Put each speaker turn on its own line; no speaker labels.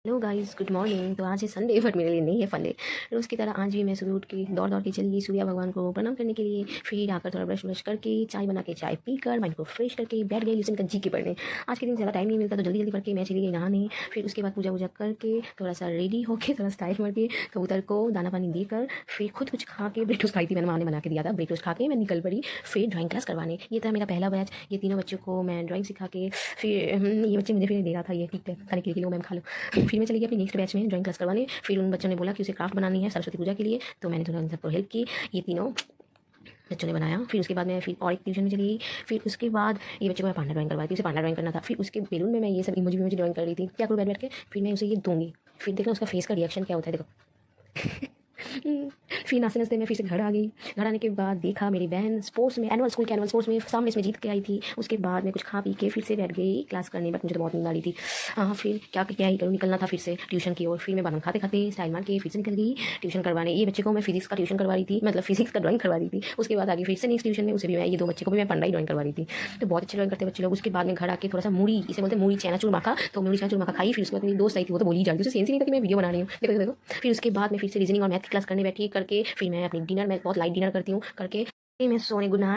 Hello guys, good morning. तो आज है संडे, बट मेरे लिए नहीं है फंडे। रोज़ की तरह आज भी मैं सुबह उठ के दौड़ दौड़ के चली गई सूर्य भगवान को प्रणाम करने के लिए। फिर आकर थोड़ा ब्रश ब्रश करके चाय बना के चाय पीकर माइंड को फ्रेश करके बैठ गई ल्यूसन का जी के पढ़ने। आज के दिन ज़्यादा टाइम नहीं मिलता तो जल्दी जल्दी पढ़ के मैं चली गई नहाने। फिर उसके बाद पूजा वूजा करके थोड़ा सा रेडी होकर थोड़ा स्टाइल मार के कबूतर को दाना पानी देकर फिर खुद कुछ खा के ब्रेकफास्ट खाई थी। मैंने माँ ने बना के दिया था। ब्रेकफास्ट खा के मैं निकल पड़ी फिर ड्राइंग क्लास करवाने। ये था मेरा पहला बैच। ये तीनों बच्चों को मैं ड्राइंग सिखा के फिर ये बच्चे मुझे फिर दे रहा था ये ठीक है खाने के लिए मैम खा लो। फिर मैं चली गई अपनी नेक्स्ट बैच में ड्राइंग क्लास करवाने। फिर उन बच्चों ने बोला कि उसे क्राफ्ट बनानी है सरस्वती पूजा के लिए, तो मैंने थोड़ा उन सबको हेल्प की। ये तीनों बच्चों ने बनाया। फिर उसके बाद मैं फिर और एक ट्यूशन में चली गई। फिर उसके बाद ये बच्चे को मैं पांडा ड्राइंग करवाई थी, उसे पांडा ड्राइंग करना था। फिर उसके बैलून में मैं ये सब इमोजी ड्राइंग कर रही थी। क्या करूँ बैठ बैठ के। फिर मैं उसे ये दूंगी, फिर देखना उसका फेस का रिएक्शन क्या होता है। देखो फिर नाचते नाचते मैं फिर से घर आ गई। घर आने के बाद देखा मेरी बहन स्पोर्ट्स में एनुअल स्कूल के एनुअल स्पोर्ट्स में सामने इसमें जीत के आई थी। उसके बाद मैं कुछ खा पी के फिर से बैठ गई क्लास करने, बट मुझे तो बहुत नींद आ रही थी। हाँ, फिर क्या ही करूँ, निकलना था फिर से ट्यूशन की ओर। फिर मैं बादाम खाते खाते स्टाइल मार के फिर से निकल गई ट्यूशन करवाने। ये बच्चे को मैं फिजिक्स का ट्यूशन करवा रही थी, मतलब फिजिक्स का ड्राइंग करवा रही थी। उसके बाद आगे फिर से नेक्स्ट ट्यूशन में उसे भी मैं ये दो बच्चे को भी मैं पंडाई ड्राइंग करवा रही थी। तो बहुत अच्छे ड्राइंग करते बच्चे लोग। उसके बाद में घर आके थोड़ा सा मूढ़ी, इसे बोलते मूढ़ी चना चूरमा खा, तो मूढ़ी चना चूरमा खाई। फिर उसके बाद मेरी दोस्त आई थी, वो तो बोली जा रही थी, उसे सेंस ही नहीं था कि मैं वीडियो बना रही हूँ। देखो देखो। फिर उसके बाद मैं फिर से रीजनिंग और मैथ की क्लास करने बैठी करके फिर मैं अपनी डिनर, मैं बहुत लाइट डिनर करती हूँ करके मैं सोने गुड नाइट।